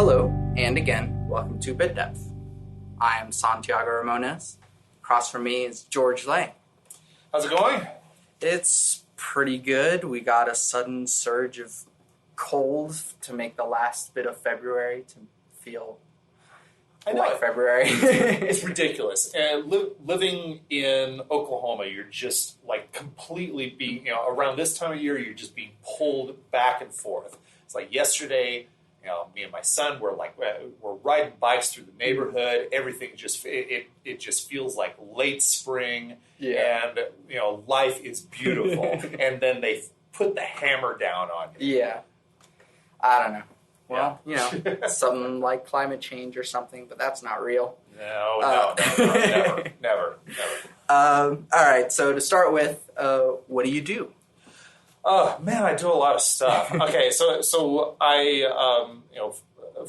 Hello, and again, welcome to Bit Depth. I am Santiago Ramones. Across from me is George Lay. How's it going? It's pretty good. We got a sudden surge of cold to make the last bit of February to feel like February. It's ridiculous. And living in Oklahoma, you're just like completely being, around this time of year, you're just being pulled back and forth. It's like yesterday, me and my son we're riding bikes through the neighborhood. Everything just it just feels like late spring, and life is beautiful. And then they put the hammer down on you. Yeah, I don't know. Well, something like climate change or something, but that's not real. No, never. All right. So to start with, what do you do? Oh man, I do a lot of stuff. Okay, so I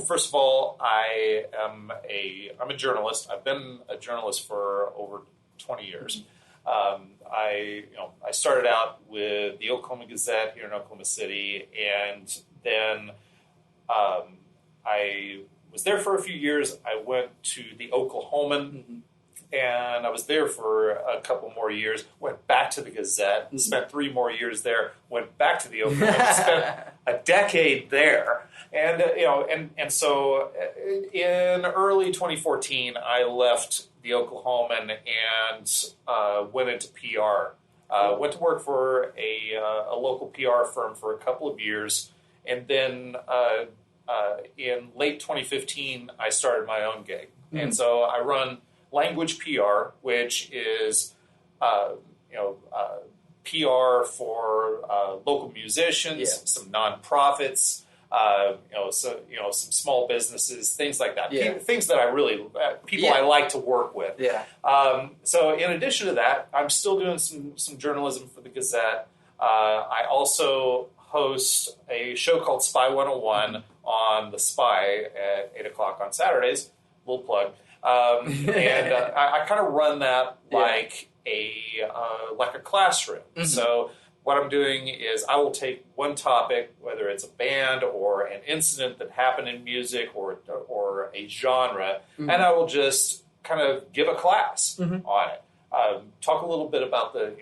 first of all, I'm a journalist. I've been a journalist for over 20 years. I started out with the Oklahoma Gazette here in Oklahoma City, and then I was there for a few years. I went to the Oklahoman. And I was there for a couple more years, went back to the Gazette, spent 3 more years there, went back to the Oklahoma, spent a decade there. And, so in early 2014, I left the Oklahoman and went into PR. Went to work for a local PR firm for a couple of years. And then in late 2015, I started my own gig. And so I run language PR, which is PR for local musicians, some nonprofits, some small businesses, things like that. Things that I really I like to work with. So in addition to that, I'm still doing some journalism for the Gazette. I also host a show called Spy 101 on the Spy at 8 o'clock on Saturdays. Little plug. And I kind of run that like a classroom. So what I'm doing is I will take one topic, whether it's a band or an incident that happened in music or a genre, and I will just kind of give a class on it. Talk a little bit about the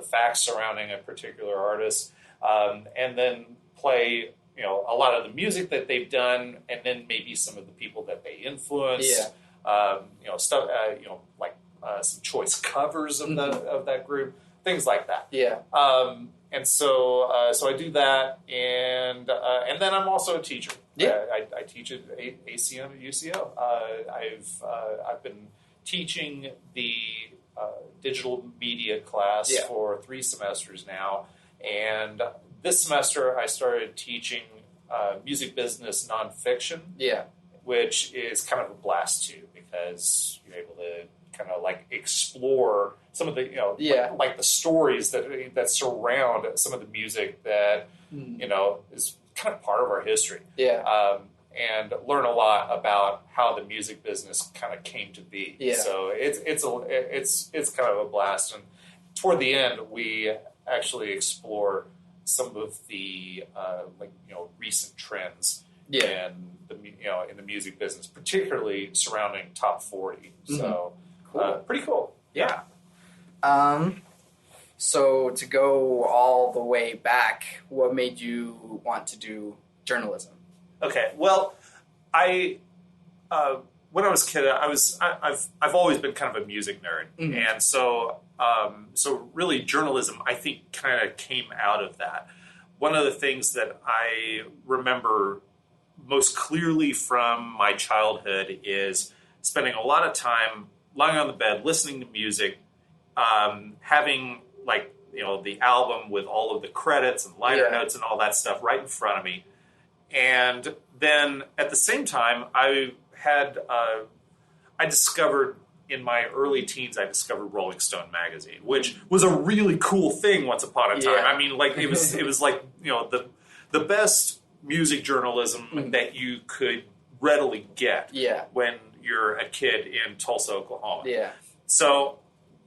facts surrounding a particular artist, and then play a lot of the music that they've done, and then maybe some of the people that they influenced. Stuff like some choice covers of that group, things like that. And so I do that, and then I'm also a teacher. I teach at ACM at UCO. I've been teaching the digital media class for 3 semesters now, and this semester I started teaching music business nonfiction, which is kind of a blast too, because you're able to kind of like explore some of the like the stories that surround some of the music that is kind of part of our history, and learn a lot about how the music business kind of came to be. So it's kind of a blast, and toward the end we actually explore some of the recent trends in the music business, particularly surrounding top 40. So pretty cool. So to go all the way back, what made you want to do journalism? Okay, well, I when I was a kid, I've always been kind of a music nerd, and so really journalism, I think, kind of came out of that. One of the things that I remember most clearly from my childhood is spending a lot of time lying on the bed, listening to music, having the album with all of the credits and liner notes and all that stuff right in front of me. And then at the same time, I discovered in my early teens, I discovered Rolling Stone magazine, which was a really cool thing once upon a time. I mean, it was like, the best music journalism that you could readily get when you're a kid in Tulsa, Oklahoma. So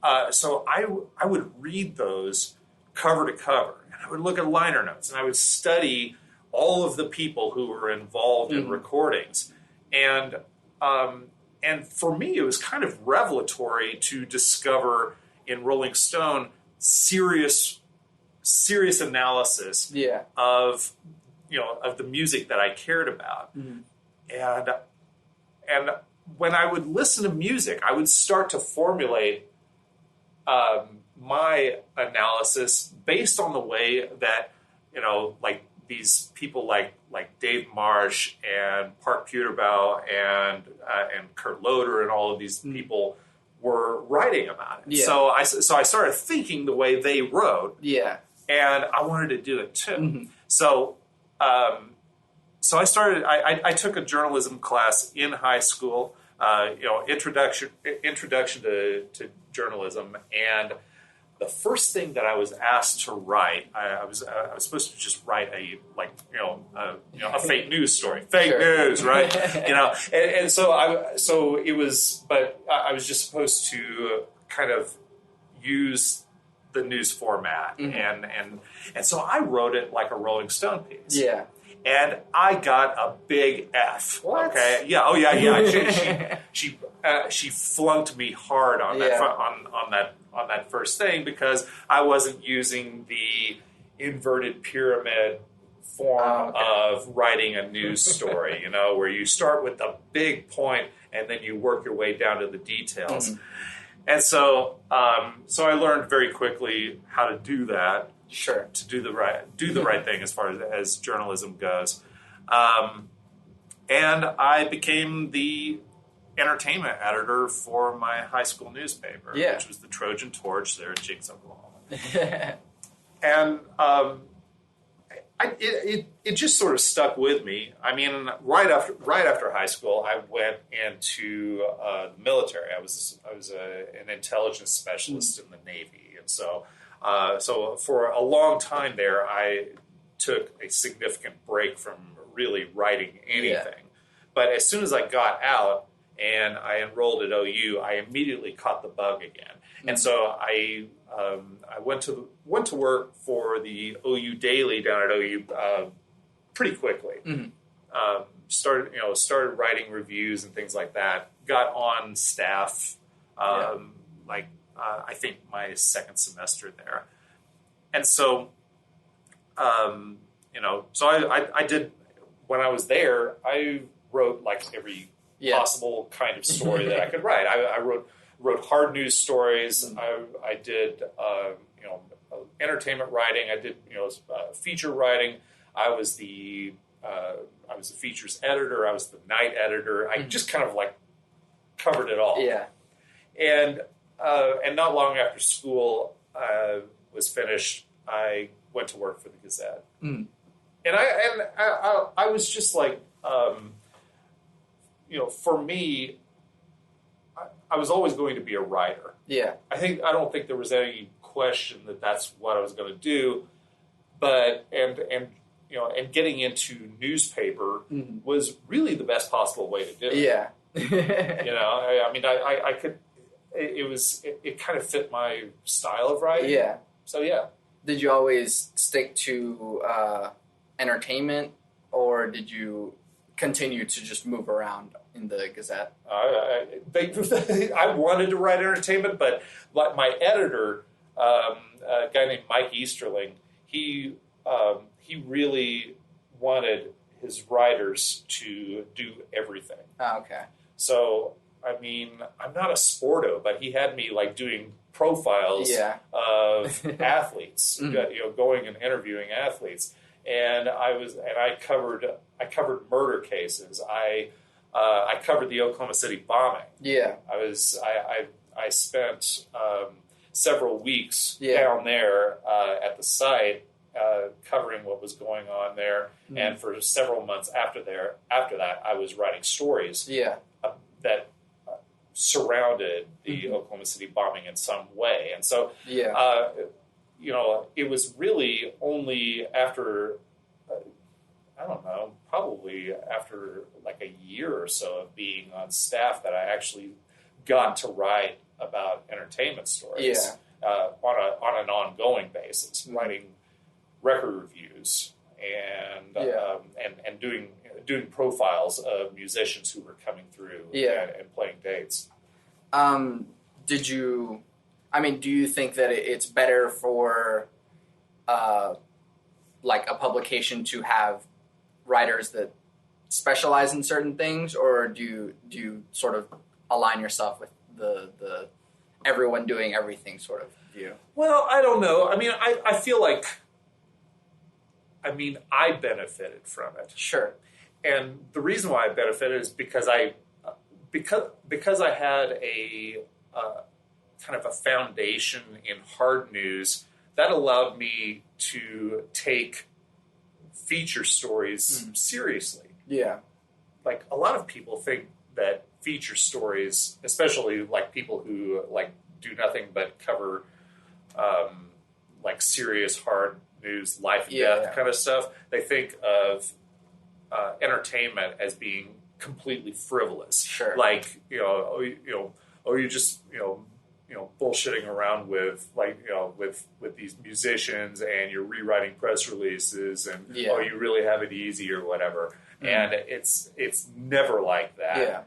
I would read those cover to cover, and I would look at liner notes, and I would study all of the people who were involved in recordings. And for me, it was kind of revelatory to discover in Rolling Stone serious analysis of the music that I cared about. And when I would listen to music, I would start to formulate my analysis based on the way that, like these people like Dave Marsh and Park Puterbaugh and Kurt Loder and all of these people were writing about it. So I started thinking the way they wrote. And I wanted to do it too. So I took a journalism class in high school, introduction to journalism, and the first thing that I was asked to write, I was supposed to just write a fake news story, news, right? And so it was, but I was just supposed to kind of use the news format, and so I wrote it like a Rolling Stone piece. And I got a big F. What? Okay. Yeah. Oh yeah. She flunked me hard on that first thing because I wasn't using the inverted pyramid form of writing a news story. Where you start with the big point and then you work your way down to the details. And so I learned very quickly how to do that. Sure. To do the right thing as far as journalism goes. And I became the entertainment editor for my high school newspaper, which was the Trojan Torch there in Jinx, Oklahoma. And it just sort of stuck with me. I mean, right after high school, I went into the military. I was an intelligence specialist in the Navy, and so for a long time there, I took a significant break from really writing anything. But as soon as I got out and I enrolled at OU, I immediately caught the bug again. And so I went to work for the OU Daily down at OU pretty quickly. Started writing reviews and things like that. Got on staff I think my second semester there. And so, so I did, when I was there, I wrote like every possible kind of story that I could write. I wrote hard news stories. I did, entertainment writing. I did, feature writing. I was the features editor. I was the night editor. I just kind of like covered it all. And not long after school was finished, I went to work for the Gazette. And I was just like, for me, I was always going to be a writer. I don't think there was any question that that's what I was going to do. But and getting into newspaper was really the best possible way to do it. I mean, I could. It kind of fit my style of writing. So Did you always stick to entertainment, or did you continue to just move around in the Gazette? I wanted to write entertainment, but my editor, a guy named Mike Easterling, he really wanted his writers to do everything. So, I mean, I'm not a sporto, but he had me like doing profiles of athletes, going and interviewing athletes, and I covered murder cases. I covered the Oklahoma City bombing. I spent several weeks down there at the site covering what was going on there, and for several months after that, I was writing stories that surrounded the Oklahoma City bombing in some way. And so, it was really only after, probably after like a year or so of being on staff that I actually got to write about entertainment stories on an ongoing basis, writing record reviews and doing profiles of musicians who were coming through and playing dates. Do you think that it's better for like a publication to have writers that specialize in certain things, or do you sort of align yourself with the everyone doing everything sort of view? Well, I don't know. I mean, I feel like, I benefited from it. Sure. And the reason why I benefited is because I had a kind of a foundation in hard news that allowed me to take feature stories seriously. Yeah. Like, a lot of people think that feature stories, especially like people who like do nothing but cover like serious hard news, life and death kind of stuff, they think of entertainment as being completely frivolous. Sure. Like, you're just bullshitting around with with these musicians, and you're rewriting press releases, and you really have it easy or whatever. And it's never like that. Yeah.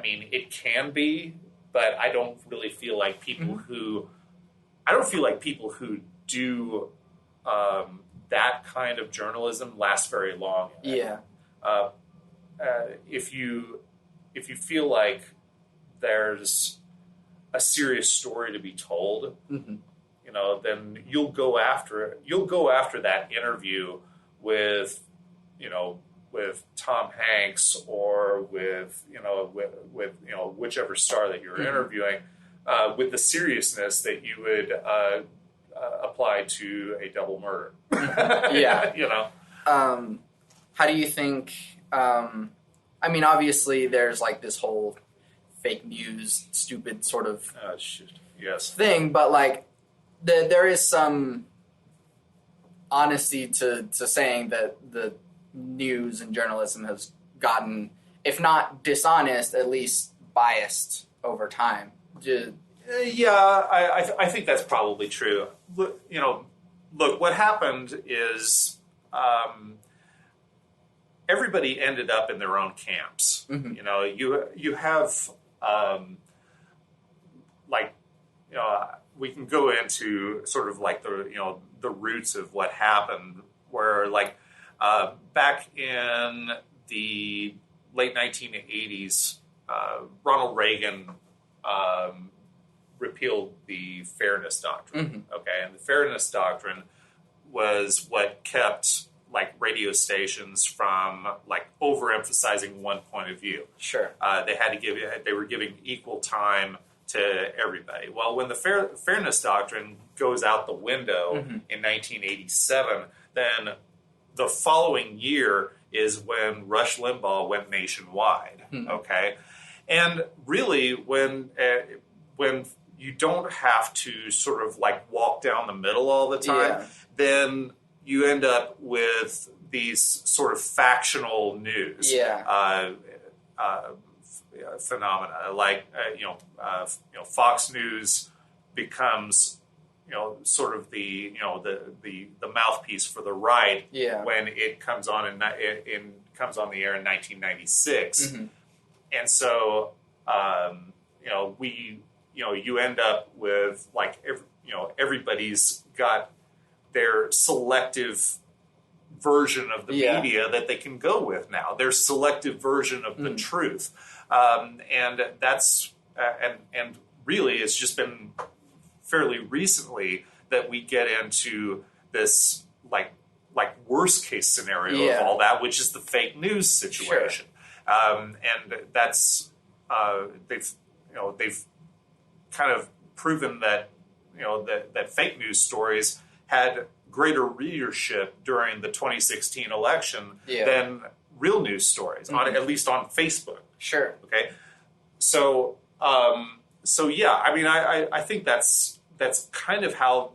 It can be, but I don't really feel like people who do that kind of journalism last very long. Yeah. If you feel like there's a serious story to be told, then you'll go after that interview with Tom Hanks or with whichever star that you're interviewing, with the seriousness that you would apply to a double murder. Yeah. How do you think? Obviously, there's like this whole fake news, stupid sort of thing, but like there is some honesty to saying that the news and journalism has gotten, if not dishonest, at least biased over time. I think that's probably true. Look, what happened is everybody ended up in their own camps. You have we can go into sort of like the roots of what happened, where like back in the late 1980s, Ronald Reagan repealed the Fairness Doctrine. Okay, and the Fairness Doctrine was what kept like radio stations from like overemphasizing one point of view. Sure. They were giving equal time to everybody. Well, when the Fairness Doctrine goes out the window in 1987, then the following year is when Rush Limbaugh went nationwide. Okay, and really when you don't have to sort of like walk down the middle all the time, then you end up with these sort of factional news phenomena. Like Fox News becomes sort of the mouthpiece for the right when it comes on comes on the air in 1996, and so you end up with like everybody's got their selective version of the media that they can go with now, their selective version of the truth, and that's and really it's just been fairly recently that we get into this like worst case scenario of all that, which is the fake news situation. Sure. And that's they've kind of proven that that fake news stories had greater readership during the 2016 election than real news stories, at least on Facebook. Sure. Okay. So I think that's kind of how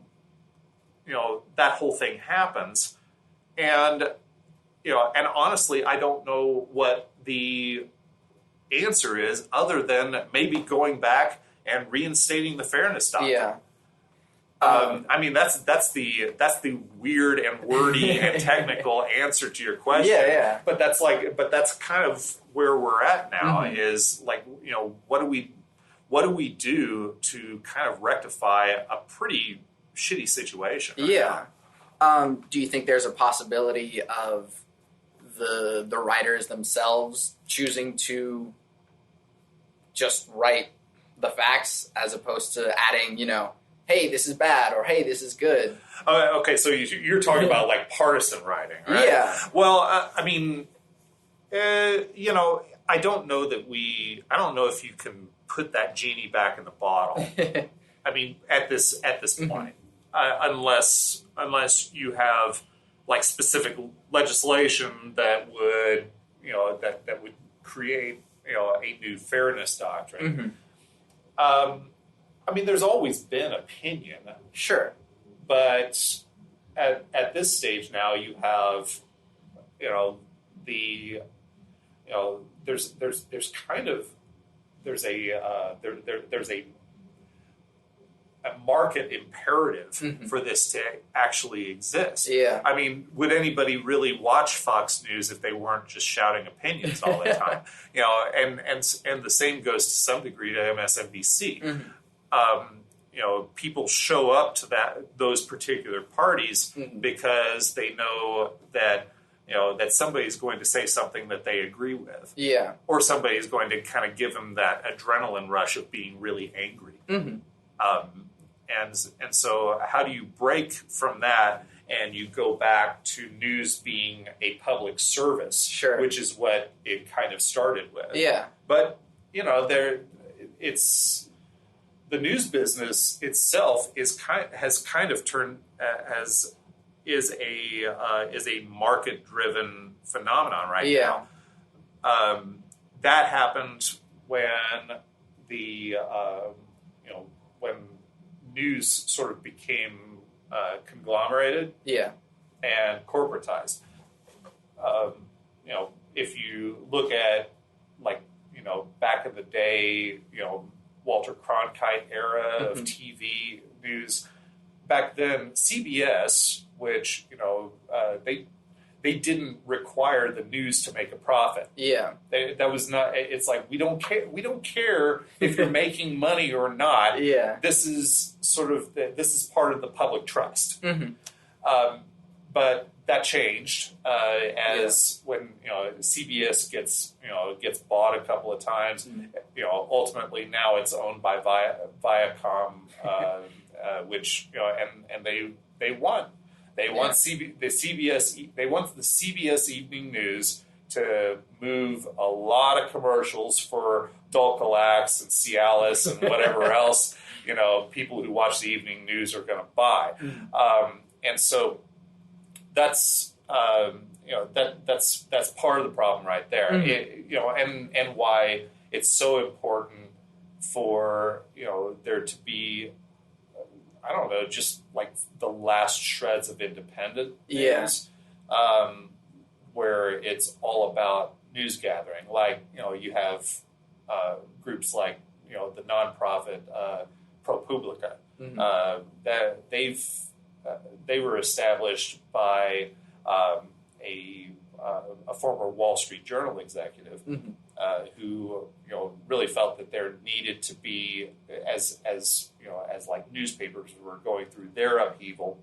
that whole thing happens, and and honestly, I don't know what the answer is other than maybe going back and reinstating the Fairness Doctrine. Yeah. I mean, that's the weird and wordy and technical answer to your question. Yeah. But that's kind of where we're at now. Is like, what do we do to kind of rectify a pretty shitty situation? Right do you think there's a possibility of the writers themselves choosing to just write the facts as opposed to adding, hey, this is bad, or hey, this is good? Okay, so you're talking about like partisan writing, right? Yeah. Well, I mean, I don't know if you can put that genie back in the bottle. I mean, at this point, unless you have like specific legislation that would that would create a new fairness doctrine. I mean, there's always been opinion, sure, but at this stage now, you have there's a market imperative for this to actually exist. Yeah. I mean, would anybody really watch Fox News if they weren't just shouting opinions all the time? And the same goes to some degree to MSNBC. People show up to those particular parties because they know that that somebody's going to say something that they agree with. Yeah. Or somebody's going to kind of give them that adrenaline rush of being really angry. And so how do you break from that and you go back to news being a public service, sure, which is what it kind of started with. Yeah. But, it's the news business itself is a market-driven phenomenon right now. That happened when when news sort of became conglomerated and corporatized. If you look at back in the day, Walter Cronkite era of TV news, back then CBS, which they didn't require the news to make a profit. Yeah, that was not. It's like we don't care. We don't care if you're making money or not. Yeah, this is part of the public trust. But that changed when CBS gets bought a couple of times. Ultimately now it's owned by Viacom, which and they won. They want the CBS Evening News to move a lot of commercials for Dulcolax and Cialis and whatever else people who watch the evening news are going to buy, and so that's that's part of the problem right there. And why it's so important for there to be, I don't know, just like the last shreds of independent news, where it's all about news gathering. Like, you have groups like, the nonprofit ProPublica. That they were established by a former Wall Street Journal executive who really felt that there needed to be, as like newspapers were going through their upheaval,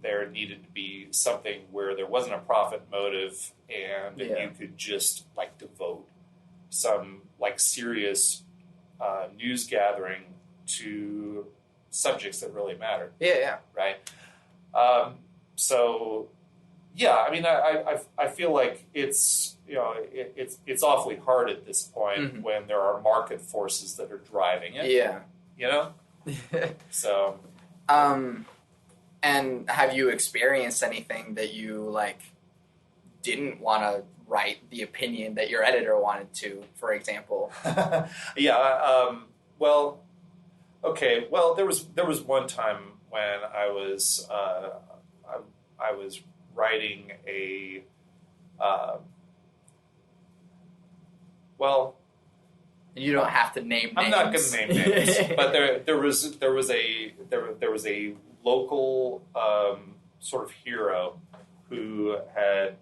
there needed to be something where there wasn't a profit motive and you could just like devote some like serious news gathering to subjects that really mattered. Right. So, I mean, I feel like it's it's awfully hard at this point when there are market forces that are driving it. So, and have you experienced anything that you like didn't want to write the opinion that your editor wanted to, for example? Well, okay. Well, there was one time when I was writing You don't have to name names. I'm not going to name names, but there was a local sort of hero who had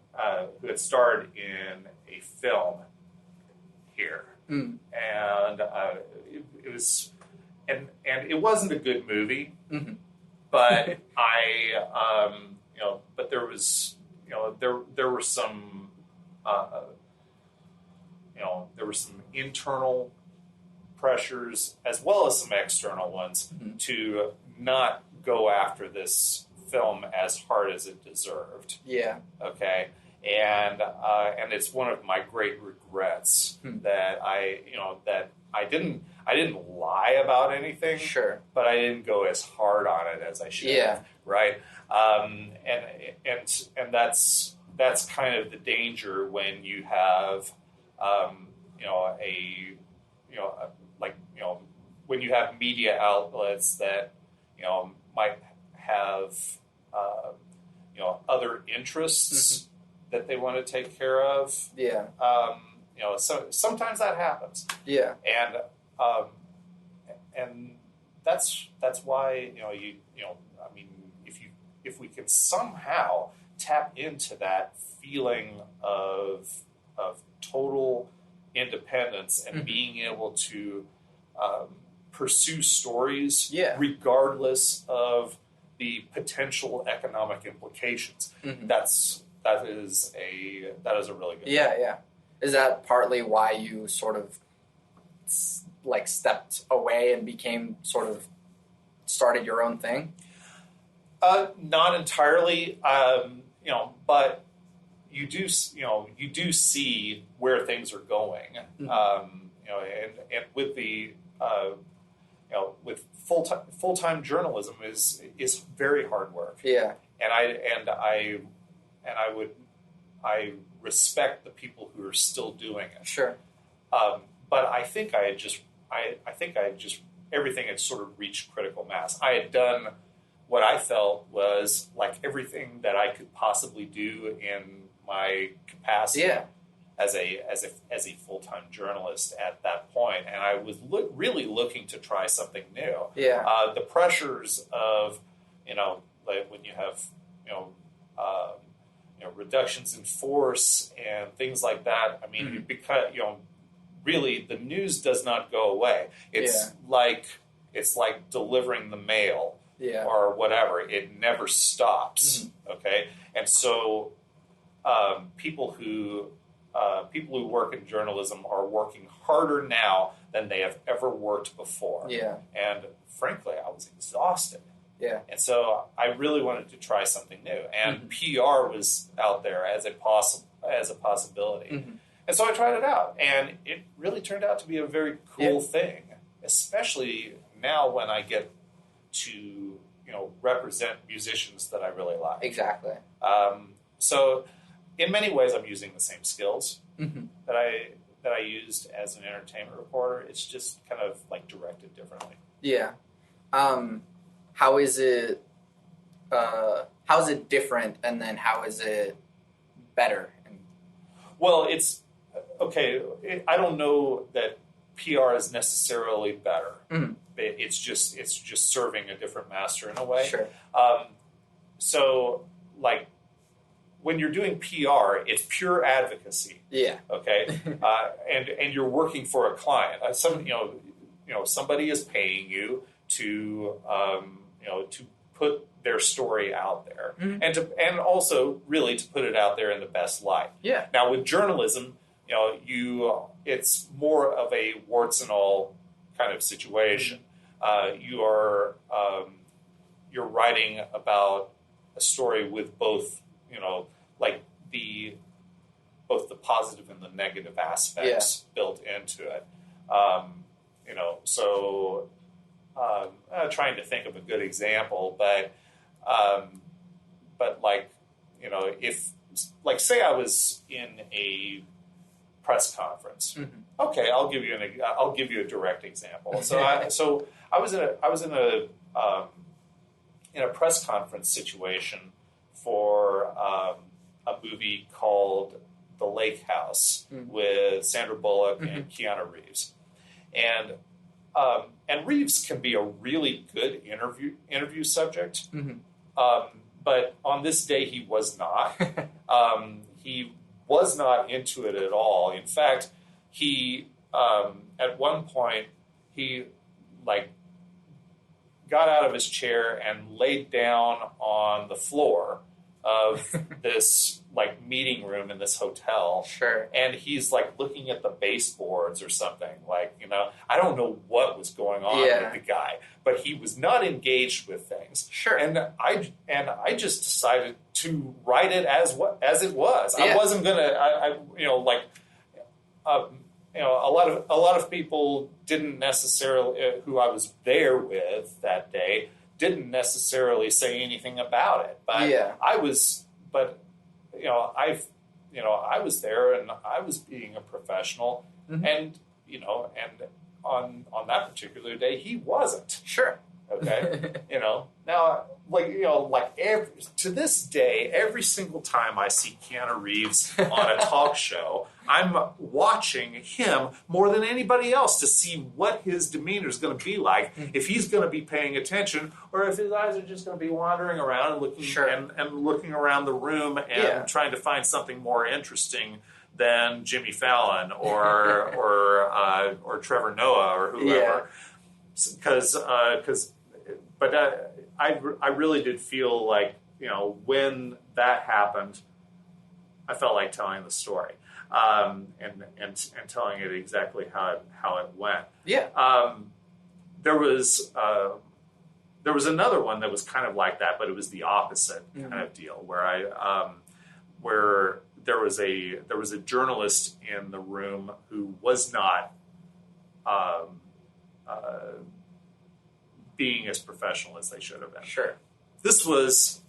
starred in a film here, and it was and it wasn't a good movie, but but there was there were some there were some internal pressures as well as some external ones to not go after this film as hard as it deserved. Yeah. Okay. And it's one of my great regrets that I didn't lie about anything. Sure. But I didn't go as hard on it as I should. Yeah. Right. And that's kind of the danger when you have when you have media outlets that might have other interests that they want to take care of. Yeah. So sometimes that happens. Yeah. And that's why if we can somehow tap into that feeling of total independence and being able to pursue stories regardless of the potential economic implications. That is a really good thing. Yeah. Is that partly why you sort of stepped away and became sort of started your own thing? Not entirely, but you do see where things are going, and with the with full-time journalism is very hard work. Yeah, and I respect the people who are still doing it. Sure, but I think I had just everything had sort of reached critical mass. I had done what I felt was like everything that I could possibly do in my capacity as a full-time journalist at that point, and I was really looking to try something new. Yeah, the pressures of like when you have reductions in force and things like that. I mean, because really the news does not go away. It's like delivering the mail. Yeah. Or whatever, it never stops. Okay, and so people who work in journalism are working harder now than they have ever worked before. Yeah, and frankly, I was exhausted. Yeah, and so I really wanted to try something new, and PR was out there as a possibility, and so I tried it out, and it really turned out to be a very cool thing, especially now when I get to represent musicians that I really like. Exactly. So in many ways, I'm using the same skills that I used as an entertainment reporter. It's just kind of like directed differently. Yeah. How is it different, and then how is it better? Well, it's okay. I don't know that PR is necessarily better. It's just serving a different master in a way. Sure. So, like, when you're doing PR, it's pure advocacy. Yeah. Okay. And you're working for a client. Somebody is paying you to to put their story out there, and also really to put it out there in the best light. Yeah. Now with journalism, it's more of a warts and all kind of situation. You're writing about a story with both the positive and the negative aspects built into it. So I'm trying to think of a good example, but if say I was in a press conference. Okay, I'll give you a direct example. So I was in a press conference situation for a movie called The Lake House with Sandra Bullock and Keanu Reeves, And Reeves can be a really good interview subject, Mm-hmm. but on this day he was not. He was not into it at all. In fact, he at one point he like got out of his chair and laid down on the floor of this like meeting room in this hotel. Sure. And he's like looking at the baseboards or something. Like, I don't know what was going on with the guy, but he was not engaged with things. Sure. And I just decided to write it as it was. Yeah. I wasn't gonna a lot of people didn't necessarily who I was there with that day didn't necessarily say anything about it. But I was there and I was being a professional, mm-hmm. and on that particular day he wasn't. Sure. Okay. Now, to this day, every single time I see Keanu Reeves on a talk show, I'm watching him more than anybody else to see what his demeanor is going to be like, if he's going to be paying attention, or if his eyes are just going to be wandering around and looking and looking around the room and trying to find something more interesting than Jimmy Fallon or Trevor Noah or whoever. But I really did feel like, when that happened, I felt like telling the story and telling it exactly how it went. Yeah. There was another one that was kind of like that, but it was the opposite mm-hmm. kind of deal where there was a journalist in the room who was not being as professional as they should have been. Sure. This was,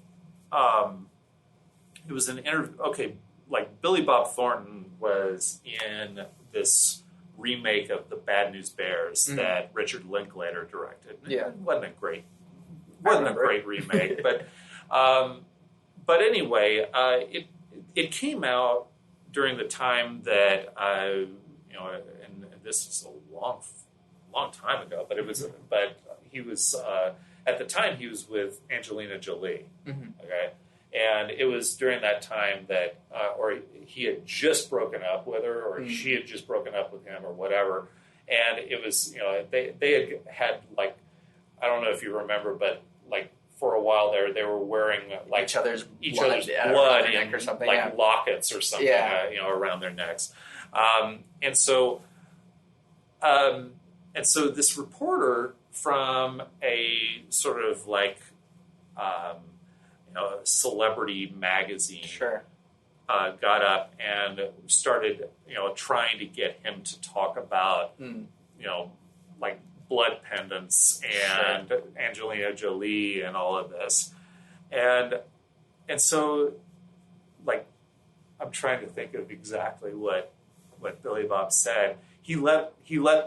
it was an interview. Okay, like Billy Bob Thornton was in this remake of the Bad News Bears mm-hmm. that Richard Linklater directed. Yeah, it wasn't a great remake, but anyway, it came out during the time that and this is a long time ago, but he was at the time he was with Angelina Jolie. Mm-hmm. Okay, and it was during that time that or he had just broken up with her, or mm-hmm. she had just broken up with him, or whatever. And it was they had like, I don't know if you remember, but like for a while there they were wearing like each other's blood and or something, like lockets or something around their necks, and so this reporter from a sort of like, celebrity magazine got up and started, trying to get him to talk about, like blood pendants and Angelina Jolie and all of this. And so, like, I'm trying to think of exactly what Billy Bob said. He let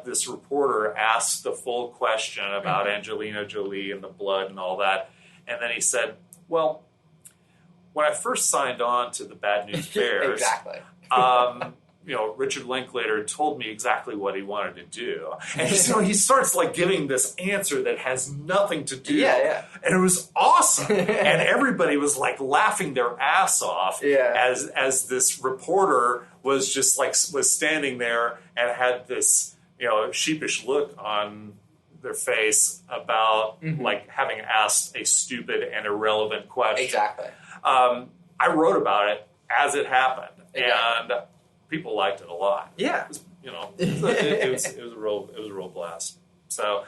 this reporter ask the full question about mm-hmm. Angelina Jolie and the blood and all that, and then he said, "Well, when I first signed on to the Bad News Bears, exactly. Richard Linklater told me exactly what he wanted to do." And so he starts like giving this answer that has nothing to do. Yeah. And it was awesome. And everybody was like laughing their ass off as this reporter was just like was standing there and had this, sheepish look on their face about mm-hmm. like having asked a stupid and irrelevant question. Exactly. I wrote about it as it happened, exactly. and people liked it a lot. Yeah, it was a real blast. So,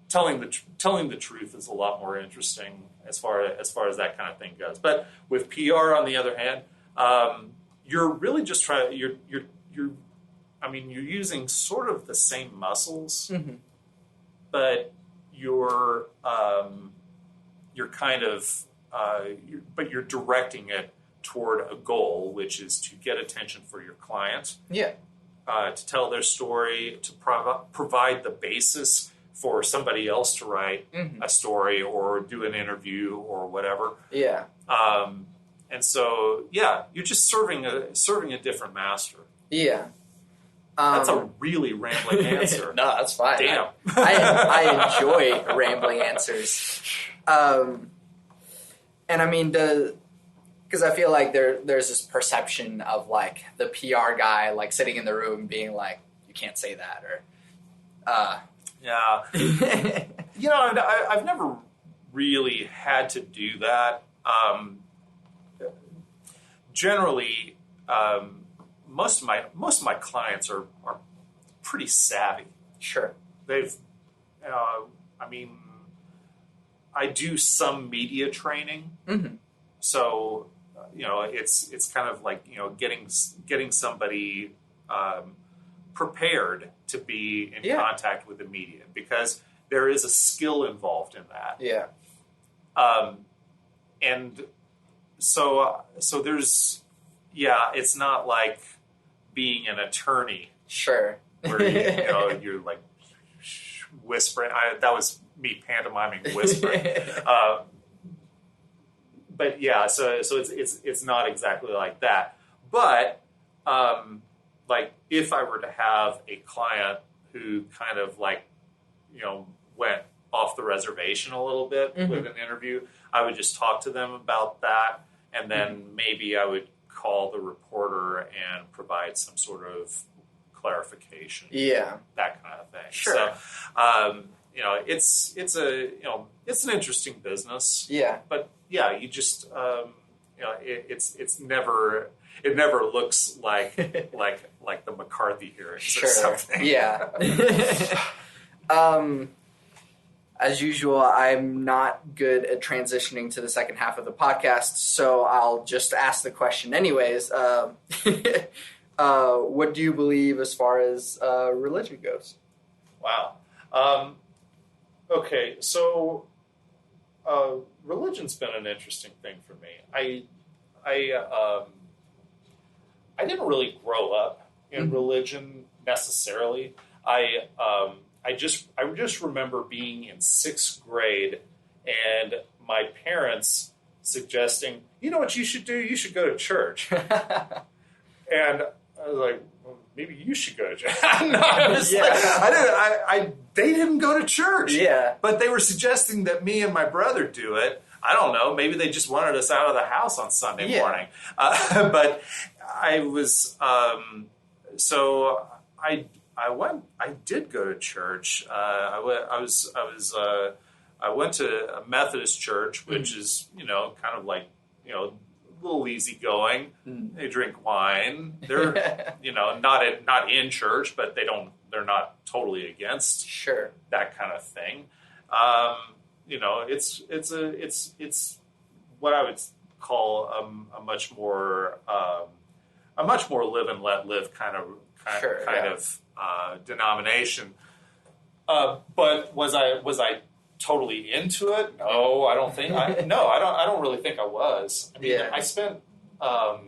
telling the truth is a lot more interesting as far as that kind of thing goes. But with PR, on the other hand, you're really just trying. You're using sort of the same muscles, mm-hmm. but you're kind of but you're directing it toward a goal, which is to get attention for your client. Yeah. To tell their story, to provide the basis for somebody else to write mm-hmm. a story or do an interview or whatever. Yeah. And so, you're just serving a different master. Yeah. That's a really rambling answer. No, that's fine. Damn. I enjoy rambling answers. And I mean, because I feel like there's this perception of like the PR guy like sitting in the room being like, you can't say that, or yeah. I've never really had to do that. Generally, most of my clients are pretty savvy. Sure. They've, I do some media training, Mm-hmm. so it's kind of like getting somebody prepared to be in contact with the media, because there is a skill involved in that. Yeah. And so there's, it's not like being an attorney. Sure. Where you're like whispering. That was me pantomiming whispering. But yeah, so it's not exactly like that. But like if I were to have a client who kind of like went off the reservation a little bit mm-hmm. with an interview, I would just talk to them about that, and then mm-hmm. maybe I would call the reporter and provide some sort of clarification. Yeah, that kind of thing. Sure. So, it's an interesting business. Yeah, but yeah, you just it never looks like the McCarthy hearings sure. or something. Yeah. As usual, I'm not good at transitioning to the second half of the podcast, so I'll just ask the question anyways. What do you believe as far as religion goes? Wow. Okay, so religion's been an interesting thing for me. I didn't really grow up in mm-hmm. religion necessarily. I just remember being in 6th grade and my parents suggesting, you know what you should do? You should go to church. And I was like, well, maybe you should go to church. They didn't go to church. Yeah. But they were suggesting that me and my brother do it. I don't know. Maybe they just wanted us out of the house on Sunday morning. But I was, so I did go to church. I went to a Methodist church, which is, kind of like, a little easygoing. They drink wine. They're, not in church, but they're not totally against sure that kind of thing. It's what I would call a much more live and let live kind of denomination. But was I totally into it? No, I don't think. I don't really think I was. I mean, I spent, I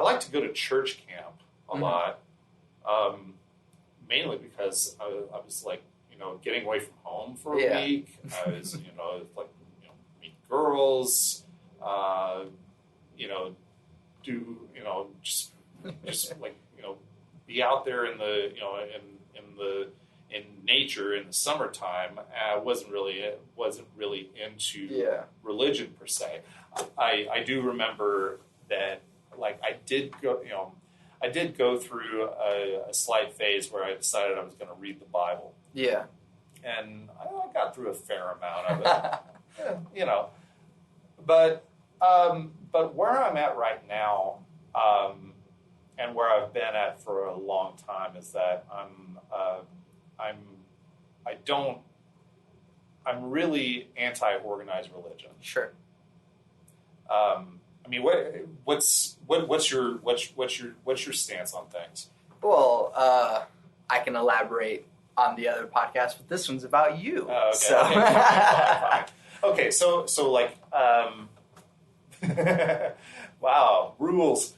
like to go to church camp a mm-hmm. lot, mainly because I was like, getting away from home for a week. I was, meet girls, do, just like, be out there in the, in nature in the summertime. I wasn't really into religion per se. I do remember that, like, I did go through a slight phase where I decided I was going to read the Bible. Yeah. And I got through a fair amount of it, But where I'm at right now, and where I've been at for a long time, is that I'm really anti-organized religion. Sure. I mean, what's your stance on things? Well, I can elaborate on the other podcast, but this one's about you. Okay. So. Okay, fine. Okay, so like, wow, rules.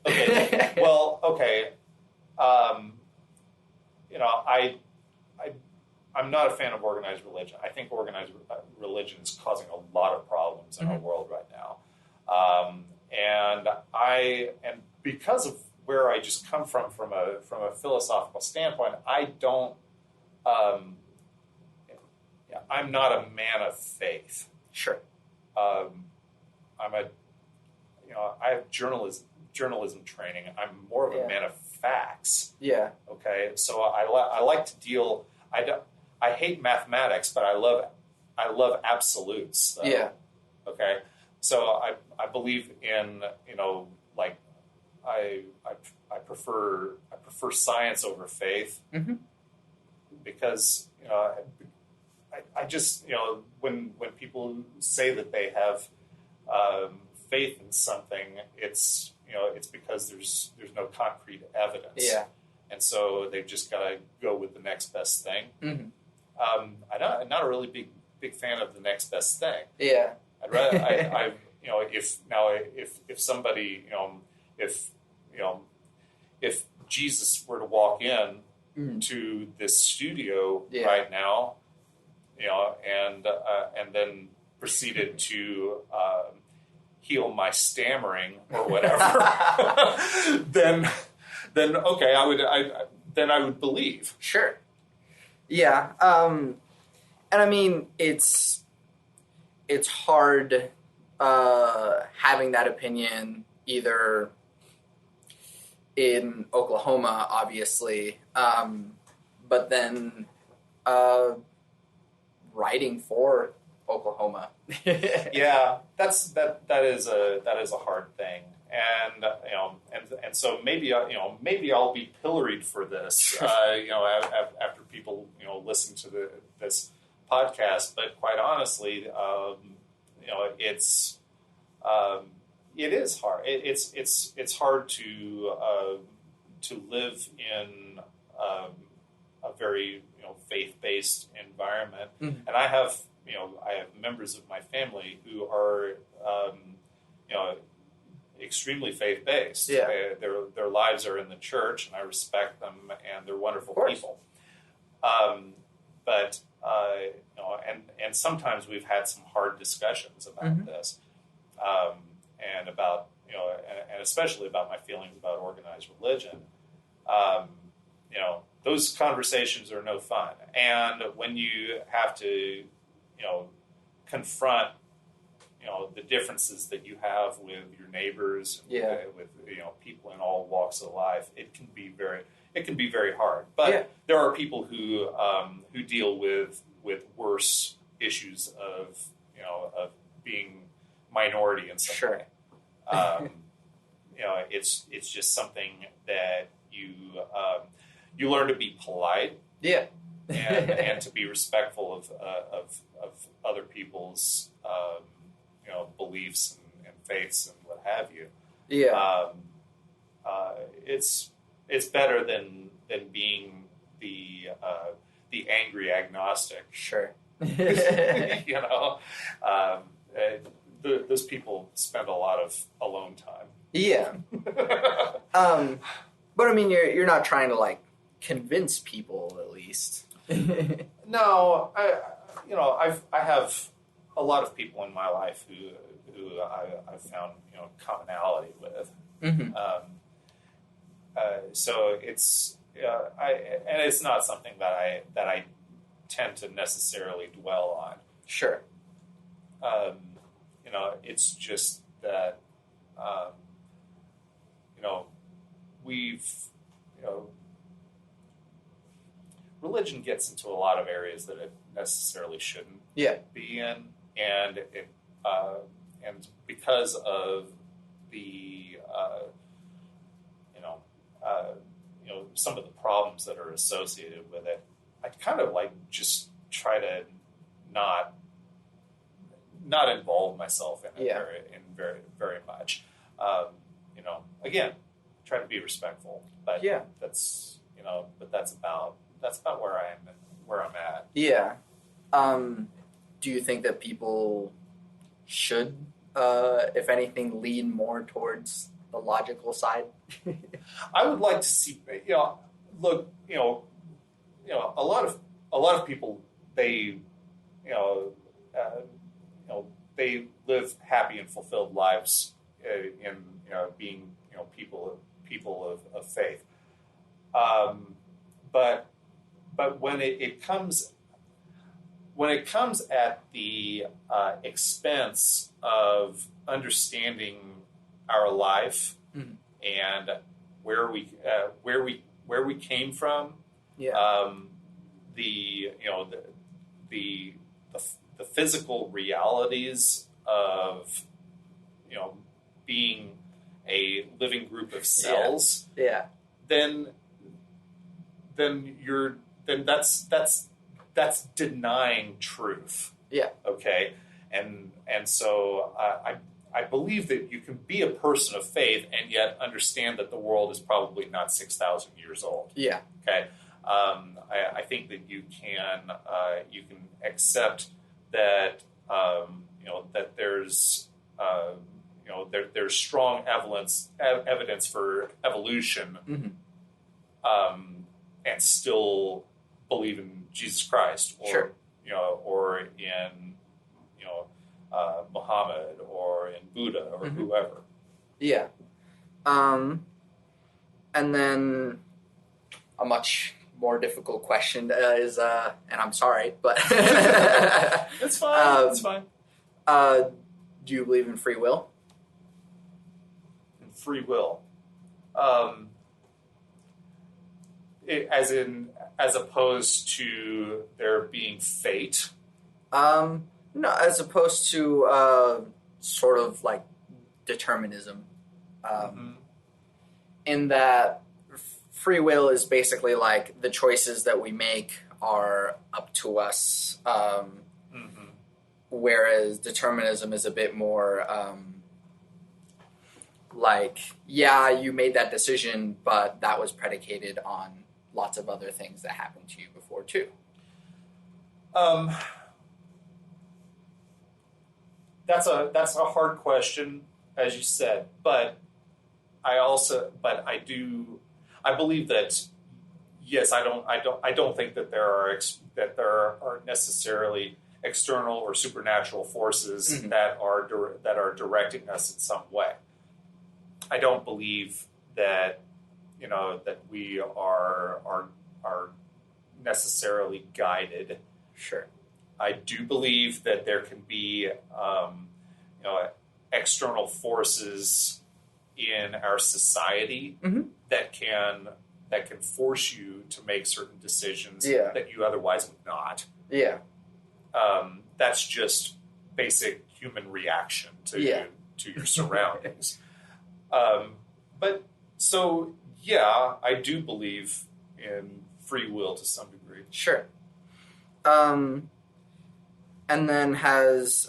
Okay, well, okay. I'm not a fan of organized religion. I think organized religion is causing a lot of problems in mm-hmm. our world right now. and because of where I just come from a philosophical standpoint, I don't. I'm not a man of faith. Sure. I have journalism training. I'm more of a man of facts. Yeah. Okay. So I like to deal. I hate mathematics, but I love absolutes. Yeah. Okay. So I believe in, like I prefer science over faith. Mm-hmm. Because I just when people say that they have faith in something, it's because there's no concrete evidence. Yeah. And so they've just got to go with the next best thing. Mm-hmm. I'm not a really big fan of the next best thing. Yeah. I'd rather if somebody if Jesus were to walk in to this studio right now, and then proceeded to heal my stammering or whatever, then okay, I would believe. Sure. Yeah. And I mean, it's hard having that opinion either in Oklahoma, obviously, but then writing for Oklahoma. Yeah, that is a hard thing, and and so maybe I'll be pilloried for this, after people listen to this podcast. But quite honestly, it is hard. It's hard to live in a very faith-based environment, and I have members of my family who are extremely faith-based. Yeah. Their lives are in the church, and I respect them, and they're wonderful people. But and sometimes we've had some hard discussions about this, and about and especially about my feelings about organized religion. Those conversations are no fun, and when you have to confront the differences that you have with your neighbors, with people in all walks of life, it can be very hard. But there are people who deal with worse issues of being minority in some way. It's just something that you learn to be polite. Yeah. and to be respectful of other people's beliefs and faiths and what have you. Yeah. It's better than being the angry agnostic. Sure. Those people spend a lot of alone time. Yeah. But I mean, you're not trying to convince people, at least. No, I have a lot of people in my life who I've found commonality with. Mm-hmm. So it's and it's not something that I tend to necessarily dwell on. Sure. It's just that we've religion gets into a lot of areas that it necessarily shouldn't be in, and and because of the some of the problems that are associated with it, I kind of just try to not involve myself in it very much. Again, try to be respectful, but that's about where I'm at. Yeah. Do you think that people should, if anything, lean more towards the logical side? I would like to see, look, a lot of people, they they live happy and fulfilled lives in being people of faith. But when it comes at the expense of understanding our life and where we came from, the physical realities of being a living group of cells, then that's denying truth. Okay, and so I believe that you can be a person of faith and yet understand that the world is probably not 6,000 years old. Okay. I think that you can accept that that there's there's strong evidence for evolution, and still believe in Jesus Christ, or or in Muhammad, or in Buddha, or whoever. And then a much more difficult question is, and I'm sorry, but it's fine. It's fine. Do you believe in free will? In free will, as opposed to there being fate. No, as opposed to sort of like determinism, in that free will is basically like the choices that we make are up to us, whereas determinism is a bit more like, yeah, you made that decision, but that was predicated on lots of other things that happened to you before too. That's a hard question, as you said, but I believe that yes, I don't think that there are necessarily external or supernatural forces that are directing us in some way. I don't believe that that we are necessarily guided. Sure. I do believe that there can be external forces in our society that can force you to make certain decisions that you otherwise would not. That's just basic human reaction to your surroundings. But so yeah, I do believe in free will to some degree. Sure. And then has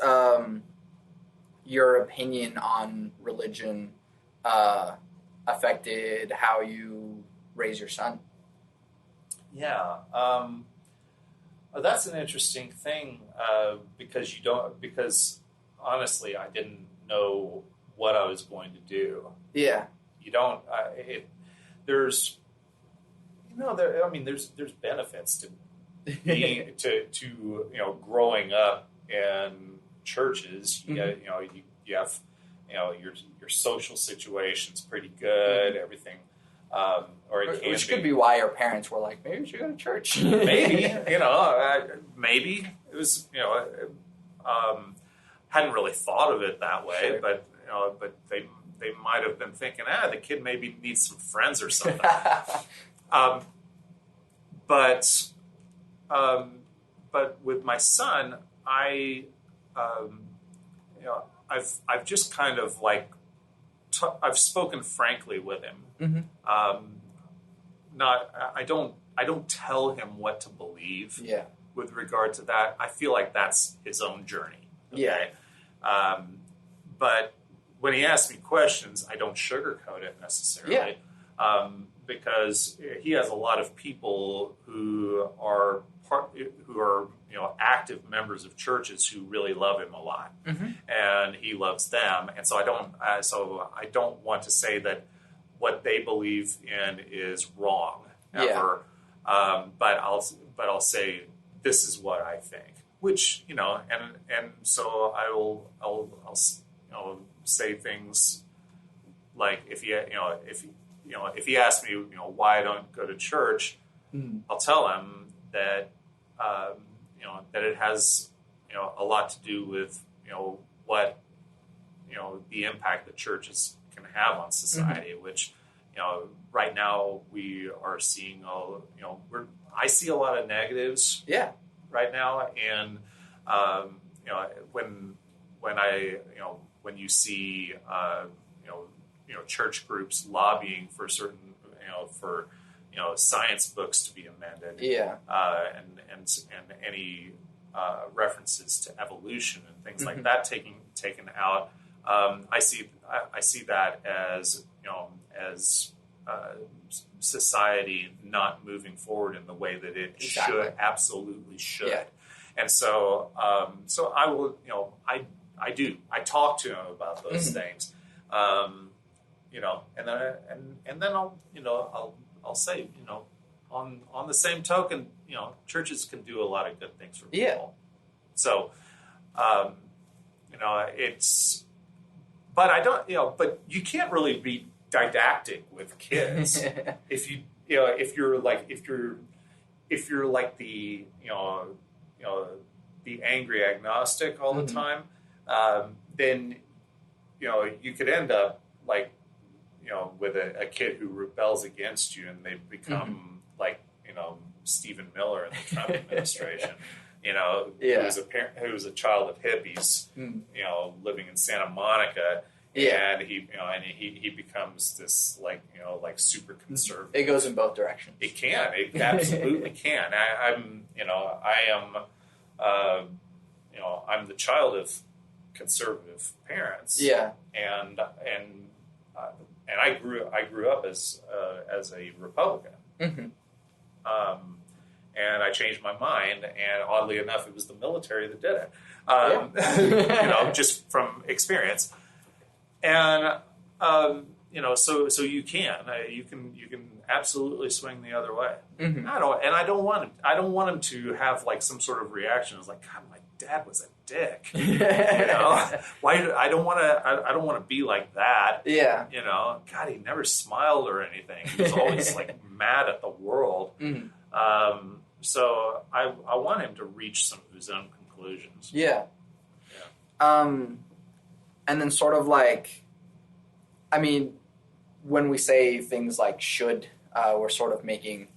your opinion on religion affected how you raise your son? Yeah, that's an interesting thing because honestly, I didn't know what I was going to do. Yeah, you don't. There's benefits to being to growing up in churches. You have your social situation's pretty good. Everything. Which could be why your parents were like, maybe you should go to church. Maybe, maybe it was, hadn't really thought of it that way, sure. But they might have been thinking, the kid maybe needs some friends or something. But with my son, I've just kind of like I've spoken frankly with him. I don't tell him what to believe. With regard to that, I feel like that's his own journey. Okay? But when he asks me questions, I don't sugarcoat it necessarily. Because he has a lot of people who are active members of churches who really love him a lot, and he loves them. And so I don't want to say that what they believe in is wrong ever. But I'll say this is what I think, which and so I'll say things like if he asks me, why I don't go to church, I'll tell him that that it has a lot to do with what the impact that churches can have on society, which right now we are seeing I see a lot of negatives right now, and when you see church groups lobbying for certain for science books to be amended, and any references to evolution and things like that taken out. I see that as society not moving forward in the way that it absolutely should. And so I will I talk to him about those things, and then I'll say on the same token, churches can do a lot of good things for people. So it's, but I don't but you can't really be didactic with kids if you're like the the angry agnostic all the time, then you could end up like with a kid who rebels against you and they become like Stephen Miller in the Trump administration, who was a child of hippies, living in Santa Monica. And he becomes this like super conservative. It goes in both directions. It can. It absolutely can. I'm the child of conservative parents. And I grew up as a Republican. And I changed my mind, and oddly enough, it was the military that did it. Just from experience. And so you can absolutely swing the other way. I don't want him to have like some sort of reaction. It's like, God, my dad was a dick. Why? I don't want to be like that. God, he never smiled or anything. He was always like mad at the world. So I want him to reach some of his own conclusions. And then sort of like, I mean, when we say things like should, we're sort of making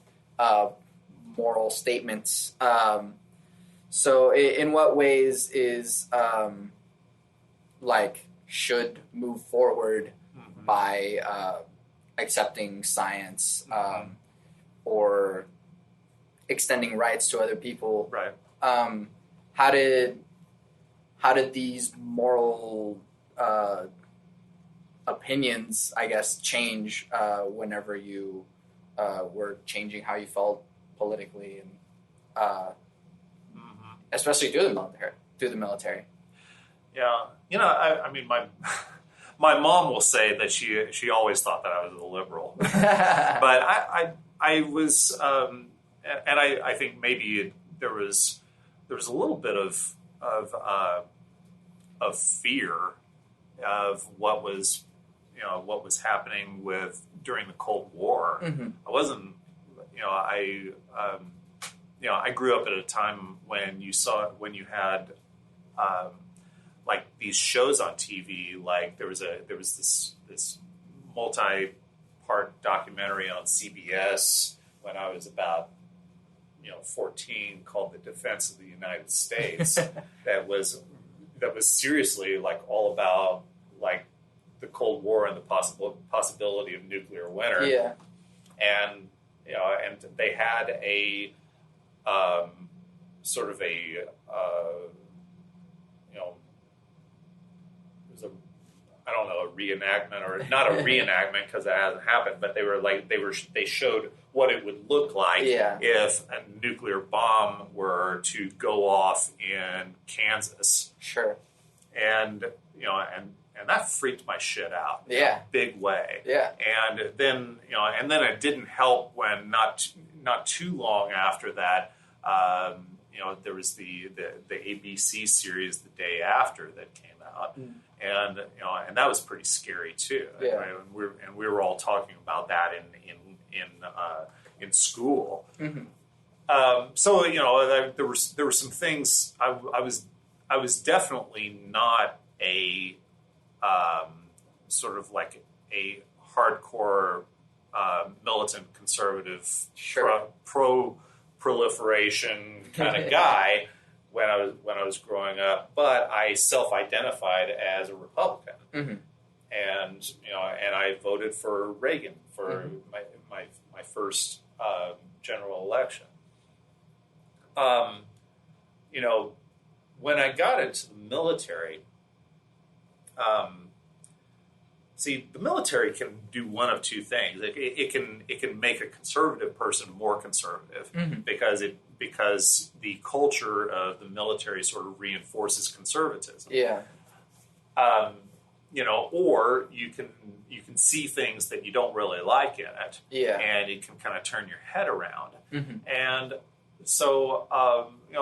moral statements. So in what ways is like should move forward by accepting science or extending rights to other people? Right. How did these moral opinions, I guess, change whenever you were changing how you felt politically, and especially through the military? Yeah, I mean, my mom will say that she always thought that I was a liberal, but I was, and I think maybe there was a little bit of fear of what was happening during the Cold War. I wasn't, I grew up at a time when you had like these shows on TV. Like there was this multi-part documentary on CBS when I was about 14 called The Defense of the United States that was seriously like all about like the Cold War and the possibility of nuclear winter. And and they had a sort of a it was a reenactment, or not a reenactment because it hasn't happened, but they showed what it would look like if a nuclear bomb were to go off in Kansas. Sure. And and that freaked my shit out. In a big way. And then it didn't help when not too long after that, there was the ABC series The Day After that came out, and and that was pretty scary too. Yeah. Right? And we were all talking about that in school. Mm-hmm. So there were some things. I was definitely not a sort of like a hardcore militant conservative Sure. pro proliferation kind of guy when I was growing up, but I self-identified as a Republican, Mm-hmm. and and I voted for Reagan for my first general election. When I got into the military, see, the military can do one of two things. It can make a conservative person more conservative Mm-hmm. because the culture of the military sort of reinforces conservatism. Yeah. Or you can see things that you don't really like in it, Yeah. and it can kind of turn your head around. Mm-hmm. And so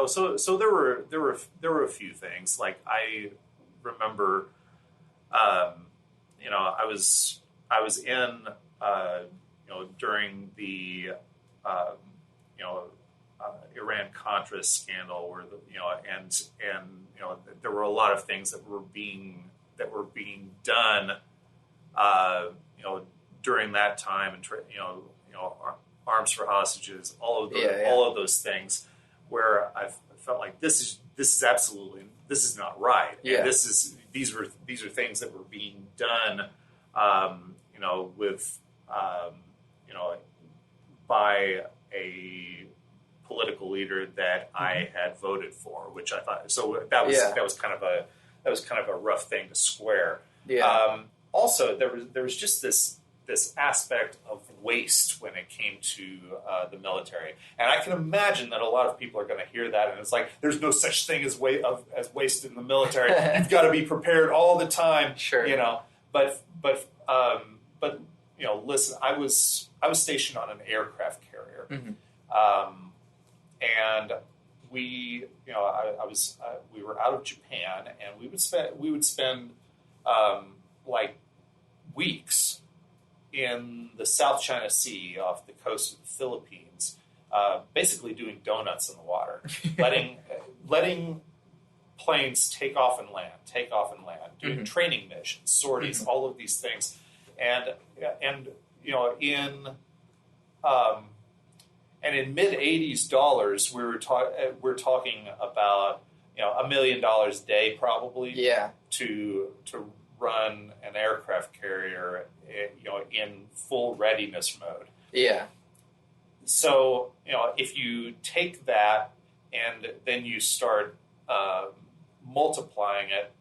so there were a few things. Like I remember, I was in during the Iran-Contra scandal, where there were a lot of things that were being done during that time, and arms for hostages, all of those things, where I felt like this is not right. Yeah. And these are things that were being done with by a political leader that I had voted for, which I thought, so that was kind of a rough thing to square. Yeah. Also, there was just this aspect of waste when it came to the military, and I can imagine that a lot of people are going to hear that, and it's like, there's no such thing as waste in the military. You've got to be prepared all the time. Sure. But listen, I was stationed on an aircraft carrier, Mm-hmm. and we were out of Japan, and we would spend like weeks in the South China Sea off the coast of the Philippines, basically doing donuts in the water, letting planes take off and land, doing Mm-hmm. training missions, sorties, Mm-hmm. all of these things, and in mid-80s dollars, we're talking about $1 million a day probably. Yeah. To run an aircraft carrier, in full readiness mode. Yeah. So if you take that and then you start multiplying it,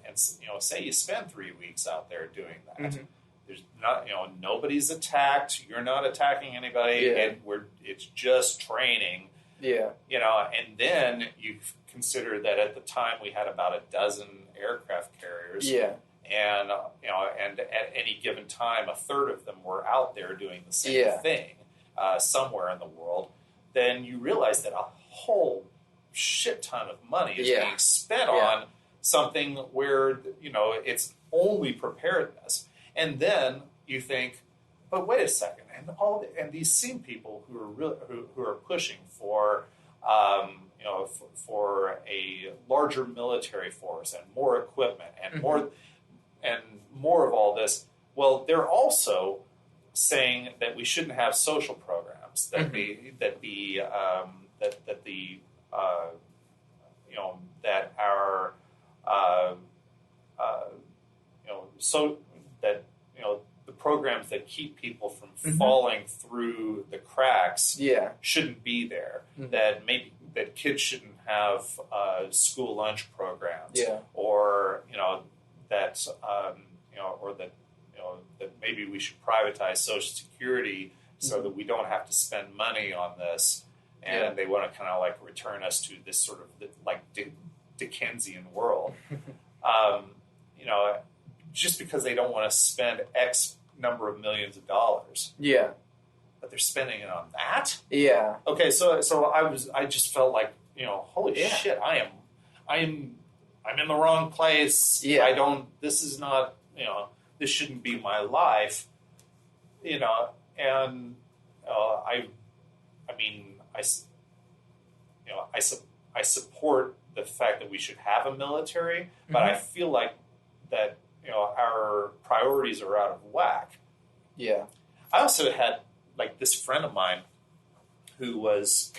and say you spend 3 weeks out there doing that. Mm-hmm. There's not, nobody's attacked. You're not attacking anybody, Yeah. and it's just training. Yeah. And then you consider that at the time we had about a dozen aircraft carriers. Yeah. And and at any given time, a third of them were out there doing the same thing somewhere in the world. Then you realize that a whole shit ton of money is being spent on something where it's only preparedness. And then you think, but wait a second, and these same people who are pushing for for a larger military force and more equipment and more of all this, well, they're also saying that we shouldn't have social programs, that the programs that keep people from falling through the cracks shouldn't be there. Mm-hmm. That kids shouldn't have school lunch programs, or that maybe we should privatize Social Security so that we don't have to spend money on this. And they want to kind of like return us to this sort of like Dickensian world. Just because they don't want to spend X number of millions of dollars. Yeah. But they're spending it on that? Yeah. Okay, so I just felt like, holy shit, I am I'm in the wrong place. Yeah. This is not, this shouldn't be my life, and I mean, I support the fact that we should have a military, but I feel like that, our priorities are out of whack. Yeah. I also had like this friend of mine who was,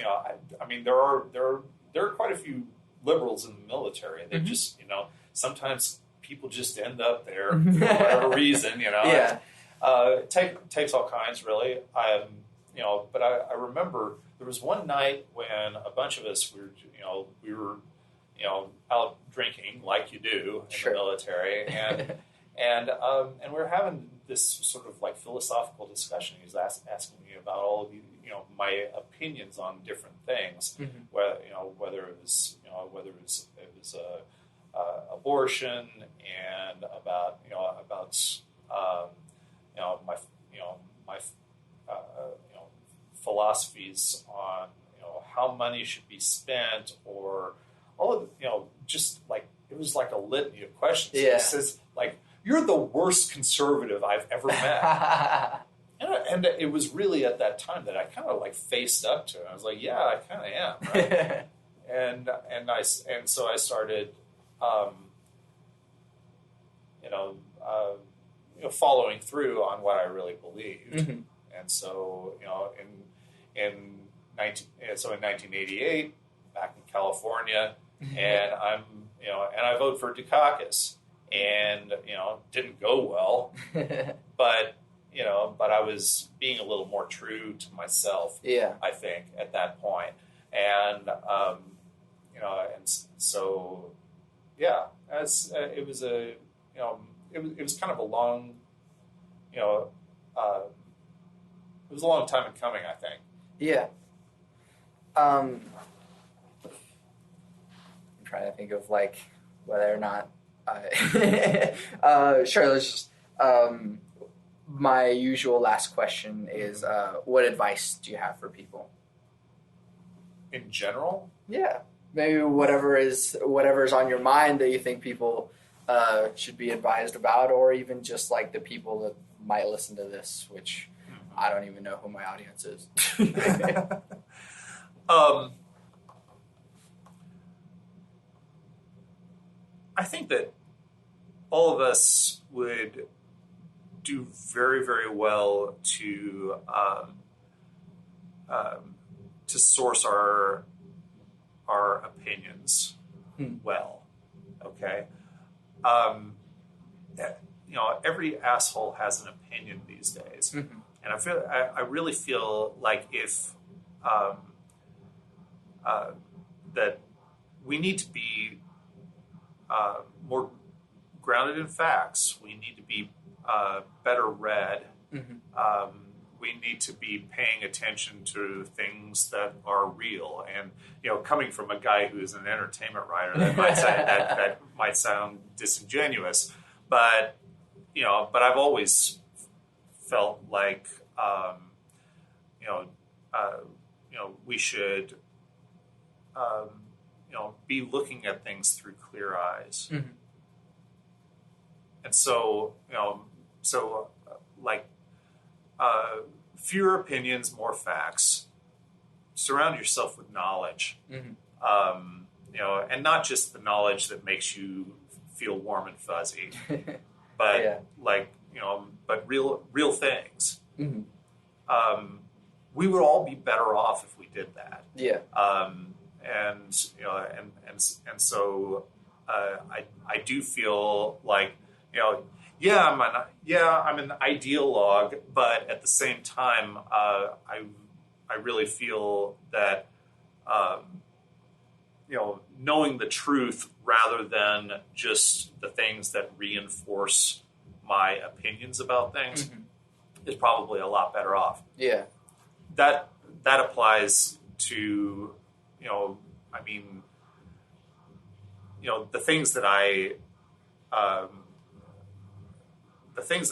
I mean, there are quite a few liberals in the military. They just, sometimes people just end up there for whatever reason, Yeah. It takes all kinds, really. But I remember there was one night when a bunch of us we were out drinking like you do in the military, and and we were having this sort of like philosophical discussion. He was asking me about all of my opinions on different things, whether it was abortion, and about my philosophies on how money should be spent, or all of just like it was like a litany of questions. Yeah. It says like, you're the worst conservative I've ever met. And it was really at that time that I kind of like faced up to it. I was like, yeah, I kind of am, right? and so I started, following through on what I really believed. And so, in 1988, back in California, and and I voted for Dukakis, and didn't go well, but I was being a little more true to myself. Yeah. I think at that point, and and so yeah, as it was it was kind of a long, it was a long time in coming, I think. Yeah. I'm trying to think of like whether or not sure, let's just my usual last question is what advice do you have for people? In general? Yeah. Maybe whatever's on your mind that you think people should be advised about, or even just like the people that might listen to this, which I don't even know who my audience is. I think that all of us would do very, very well to source our opinions well. Okay. Every asshole has an opinion these days, and I really feel like if that we need to be more grounded in facts. We need to be better read. We need to be paying attention to things that are real. And coming from a guy who is an entertainment writer, that might sound disingenuous, but I've always felt like we should be looking at things through clear eyes. And so fewer opinions, more facts. Surround yourself with knowledge, and not just the knowledge that makes you feel warm and fuzzy, but but real things. We would all be better off if we did that. Yeah. So I do feel like I'm an ideologue, but at the same time I really feel that knowing the truth rather than just the things that reinforce my opinions about things is probably a lot better off. Yeah. That applies to the things that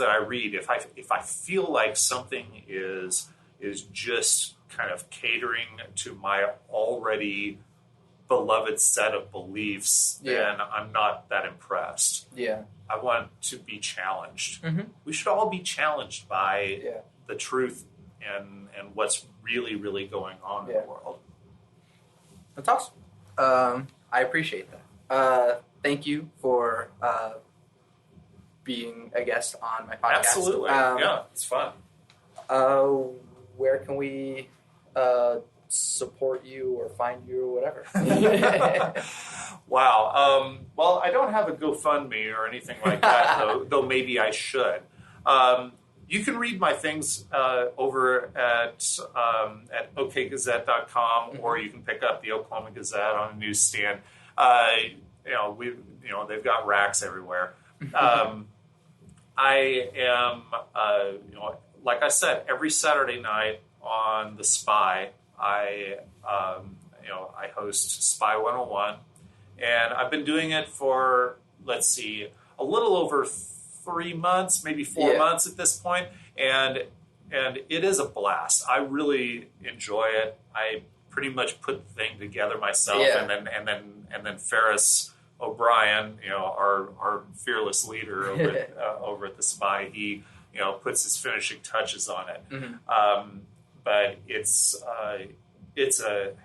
I read. If I feel like something is just kind of catering to my already beloved set of beliefs, then I'm not that impressed. Yeah. I want to be challenged. Mm-hmm. We should all be challenged by the truth and what's really, really going on in the world. That's awesome. I appreciate that. Thank you for being a guest on my podcast. Absolutely. It's fun. Where can we support you or find you or whatever? Wow. Well, I don't have a GoFundMe or anything like that, though maybe I should. You can read my things over at okgazette.com, or you can pick up the Oklahoma Gazette on a newsstand. They've got racks everywhere. I am, like I said, every Saturday night on the Spy, I host Spy 101, and I've been doing it for, a little over 3 months, maybe 4 months at this point, and it is a blast. I really enjoy it. I pretty much put the thing together myself, and then Ferris O'Brien, our fearless leader over at the Spy, he puts his finishing touches on it. Mm-hmm. But it's a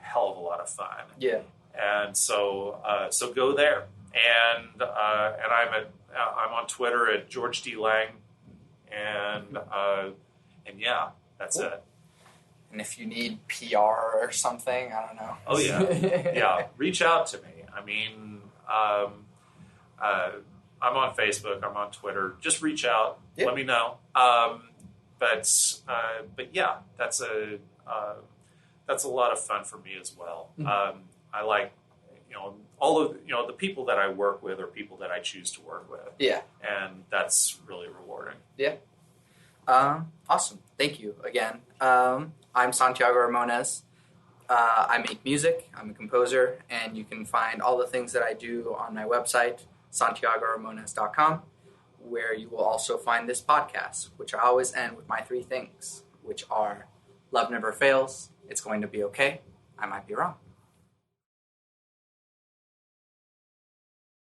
hell of a lot of fun. Yeah. And so go there, and I'm on Twitter at George D. Lang, and that's cool. it. And if you need PR or something, I don't know. Oh yeah, reach out to me. I mean, I'm on Facebook. I'm on Twitter. Just reach out. Yep. Let me know. But yeah, that's a lot of fun for me as well. Mm-hmm. I like, all of the people that I work with are people that I choose to work with. Yeah, and that's really rewarding. Yeah. Awesome. Thank you again. I'm Santiago Ramones. I make music. I'm a composer, and you can find all the things that I do on my website, santiagoramones.com, where you will also find this podcast, which I always end with my 3 things, which are: love never fails, it's going to be okay, I might be wrong.